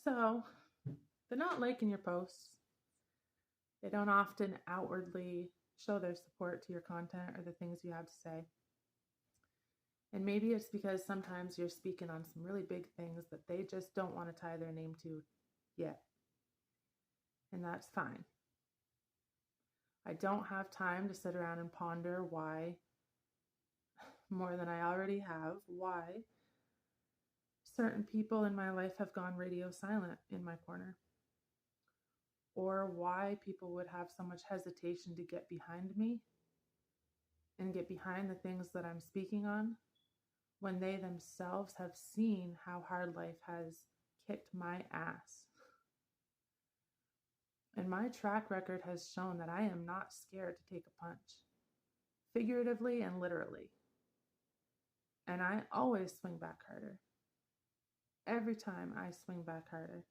So they're not liking your posts. They don't often outwardly show their support to your content or the things you have to say. And maybe it's because sometimes you're speaking on some really big things that they just don't want to tie their name to yet. And that's fine. I don't have time to sit around and ponder why, more than I already have, why certain people in my life have gone radio silent in my corner, or why people would have so much hesitation to get behind me and get behind the things that I'm speaking on when they themselves have seen how hard life has kicked my ass. And my track record has shown that I am not scared to take a punch, figuratively and literally. And I always swing back harder. Every time I swing back harder.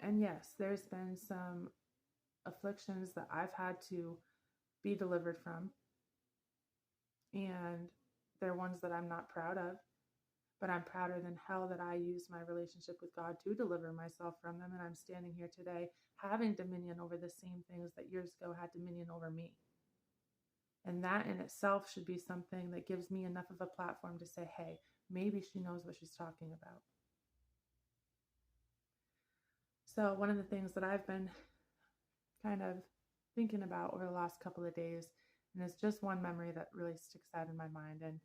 And yes, there's been some afflictions that I've had to be delivered from. And they're ones that I'm not proud of. But I'm prouder than hell that I used my relationship with God to deliver myself from them. And I'm standing here today having dominion over the same things that years ago had dominion over me. And that in itself should be something that gives me enough of a platform to say, hey, maybe she knows what she's talking about. So, one of the things that I've been kind of thinking about over the last couple of days, and it's just one memory that really sticks out in my mind. And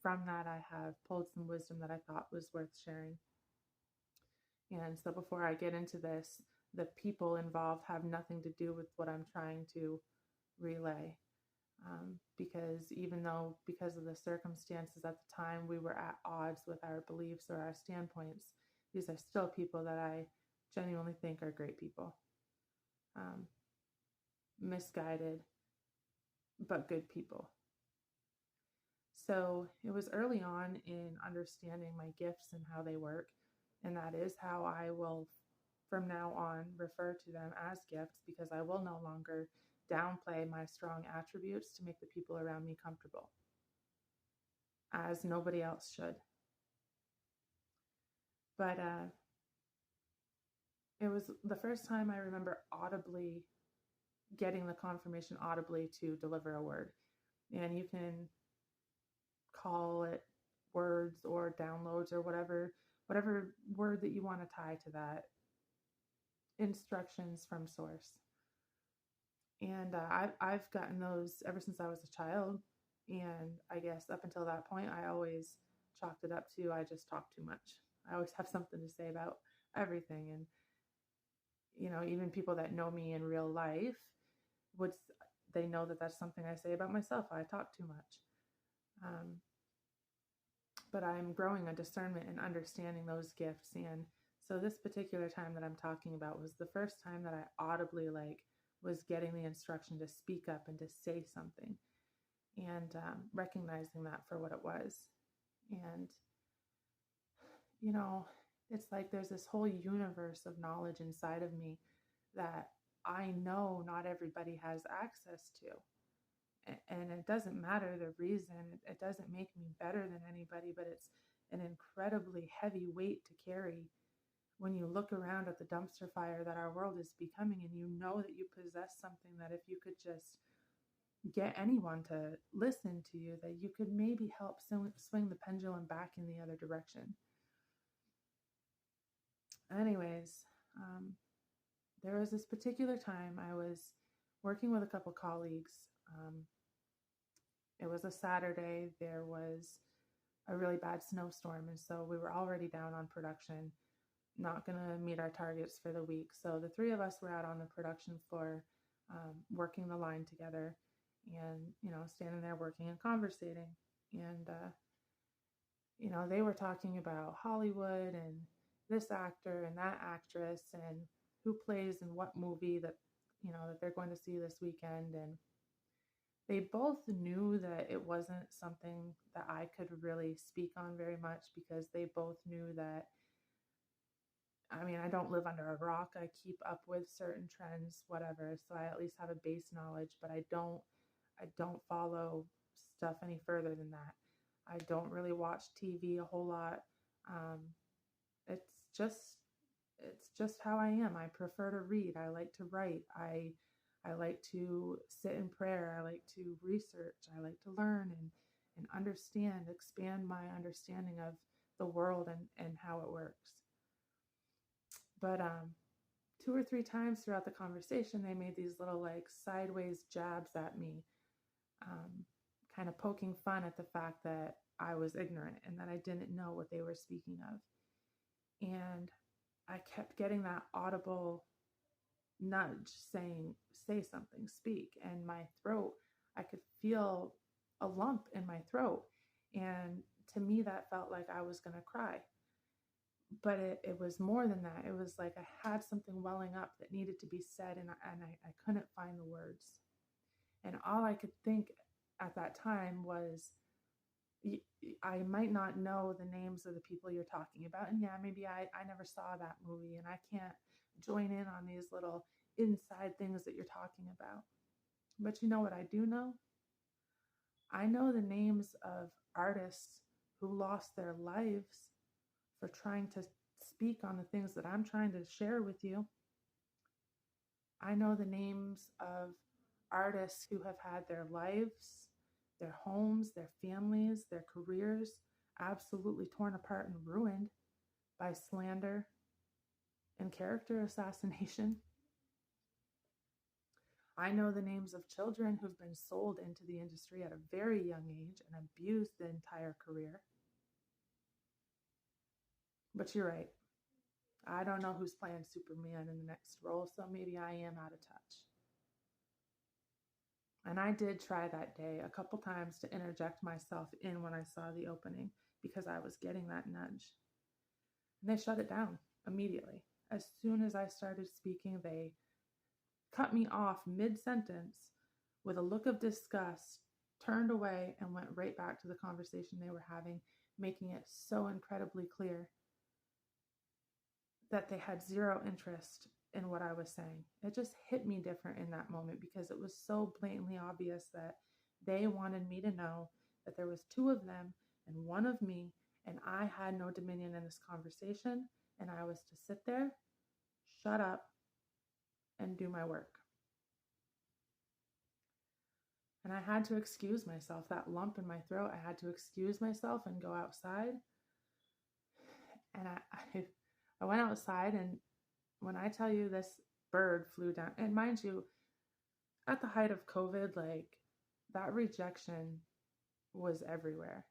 from that, I have pulled some wisdom that I thought was worth sharing. And so, before I get into this, the people involved have nothing to do with what I'm trying to relay. Because even though, because of the circumstances at the time, we were at odds with our beliefs or our standpoints, these are still people that I genuinely think are great people. Misguided, but good people. So it was early on in understanding my gifts and how they work. And that is how I will, from now on, refer to them as gifts, because I will no longer downplay my strong attributes to make the people around me comfortable, as nobody else should. But it was the first time I remember audibly getting the confirmation audibly to deliver a word. And you can call it words or downloads or whatever word that you want to tie to that, instructions from source. And I've gotten those ever since I was a child. And I guess up until that point, I always chalked it up to I just talk too much. I always have something to say about everything. And, even people that know me in real life would, they know that that's something I say about myself. I talk too much. But I'm growing a discernment and understanding those gifts. And so this particular time that I'm talking about was the first time that I audibly was getting the instruction to speak up and to say something, and recognizing that for what it was. And, it's like there's this whole universe of knowledge inside of me that I know not everybody has access to. And it doesn't matter the reason, it doesn't make me better than anybody, but it's an incredibly heavy weight to carry when you look around at the dumpster fire that our world is becoming, and you know that you possess something that if you could just get anyone to listen to you, that you could maybe help swing the pendulum back in the other direction. Anyways, there was this particular time I was working with a couple colleagues. It was a Saturday. There was a really bad snowstorm, and so we were already down on production, not going to meet our targets for the week. So the three of us were out on the production floor, working the line together, and standing there working and conversating. And they were talking about Hollywood and this actor and that actress and who plays in what movie that that they're going to see this weekend. And they both knew that it wasn't something that I could really speak on very much, because they both knew that, I don't live under a rock. I keep up with certain trends, whatever. So I at least have a base knowledge, but I don't follow stuff any further than that. I don't really watch TV a whole lot. it's just it's just how I am. I prefer to read. I like to write. I like to sit in prayer. I like to research. I like to learn and understand, expand my understanding of the world and how it works. But two or three times throughout the conversation, they made these little like sideways jabs at me, um, kind of poking fun at the fact that I was ignorant and that I didn't know what they were speaking of. And I kept getting that audible nudge saying, say something, speak. And my throat, I could feel a lump in my throat. And to me, that felt like I was going to cry. But it was more than that. It was like I had something welling up that needed to be said, and I couldn't find the words. And all I could think at that time was, I might not know the names of the people you're talking about. And yeah, maybe I never saw that movie and I can't join in on these little inside things that you're talking about. But you know what I do know? I know the names of artists who lost their lives for trying to speak on the things that I'm trying to share with you. I know the names of artists who have had their lives, their homes, their families, their careers absolutely torn apart and ruined by slander and character assassination. I know the names of children who've been sold into the industry at a very young age and abused the entire career. But you're right. I don't know who's playing Superman in the next role, so maybe I am out of touch. And I did try that day a couple times to interject myself in when I saw the opening because I was getting that nudge. And they shut it down immediately. As soon as I started speaking, they cut me off mid-sentence with a look of disgust, turned away, and went right back to the conversation they were having, making it so incredibly clear that they had zero interest in what I was saying. It just hit me different in that moment because it was so blatantly obvious that they wanted me to know that there was two of them and one of me, and I had no dominion in this conversation, and I was to sit there, shut up, and do my work. And I had to excuse myself. That lump in my throat, I had to excuse myself and go outside. And I went outside, and when I tell you this bird flew down, and mind you, at the height of COVID, like that rejection was everywhere.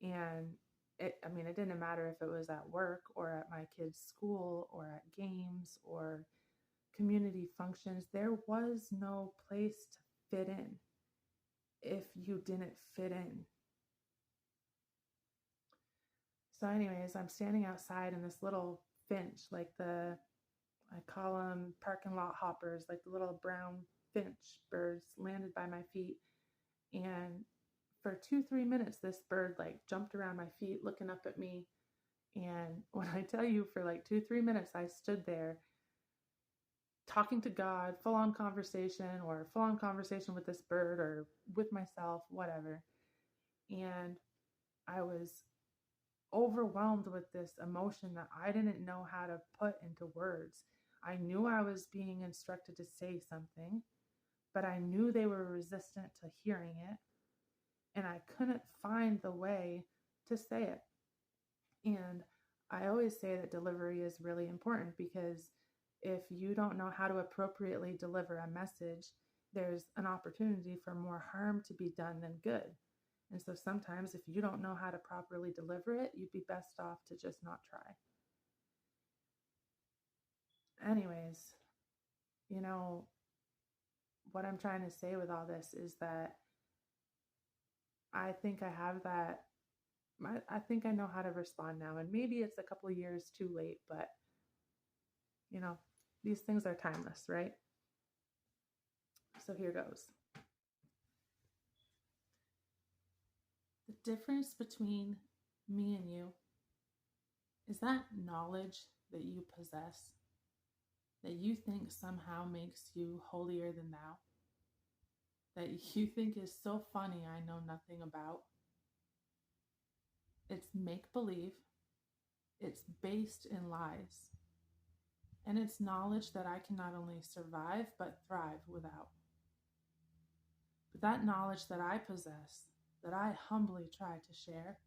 And it didn't matter if it was at work or at my kids' school or at games or community functions. There was no place to fit in if you didn't fit in. So anyways, I'm standing outside in this little finch, like I call them parking lot hoppers, like the little brown finch birds landed by my feet. And for 2-3 minutes, this bird like jumped around my feet looking up at me. And when I tell you for like 2-3 minutes, I stood there talking to God, full on conversation with this bird or with myself, whatever. And I was overwhelmed with this emotion that I didn't know how to put into words. I knew I was being instructed to say something, but I knew they were resistant to hearing it, and I couldn't find the way to say it. And I always say that delivery is really important because if you don't know how to appropriately deliver a message, there's an opportunity for more harm to be done than good. And so sometimes if you don't know how to properly deliver it, you'd be best off to just not try. Anyways, what I'm trying to say with all this is that I think I have that. I think I know how to respond now. And maybe it's a couple of years too late, but these things are timeless, right? So here goes. The difference between me and you is that knowledge that you possess, that you think somehow makes you holier than thou, that you think is so funny I know nothing about. It's make-believe. It's based in lies. And it's knowledge that I can not only survive, but thrive without. But that knowledge that I possess, that I humbly try to share,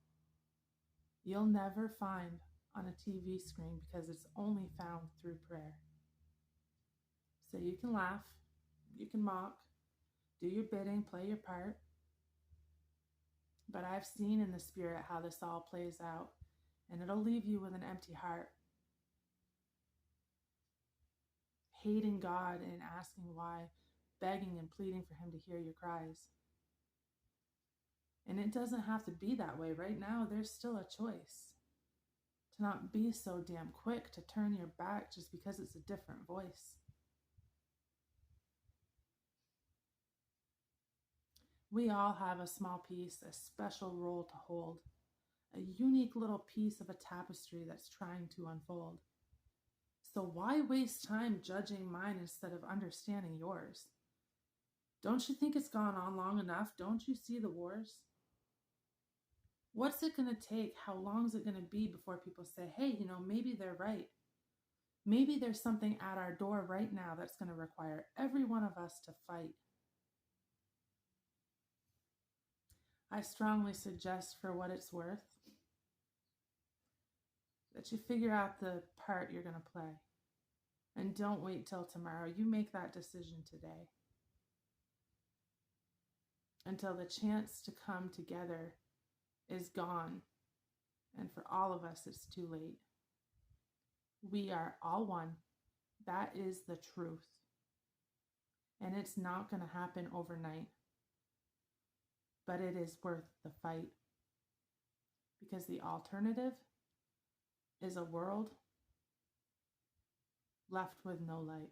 you'll never find on a TV screen because it's only found through prayer. So you can laugh, you can mock, do your bidding, play your part. But I've seen in the spirit how this all plays out, and it'll leave you with an empty heart, hating God and asking why, begging and pleading for Him to hear your cries. And it doesn't have to be that way. Right now, there's still a choice to not be so damn quick to turn your back just because it's a different voice. We all have a small piece, a special role to hold, a unique little piece of a tapestry that's trying to unfold. So why waste time judging mine instead of understanding yours? Don't you think it's gone on long enough? Don't you see the wars? What's it going to take? How long is it going to be before people say, hey, maybe they're right. Maybe there's something at our door right now that's going to require every one of us to fight. I strongly suggest, for what it's worth, that you figure out the part you're going to play. And don't wait till tomorrow. You make that decision today. Until the chance to come together is gone. And for all of us, it's too late. We are all one. That is the truth. And it's not going to happen overnight. But it is worth the fight. Because the alternative is a world left with no light.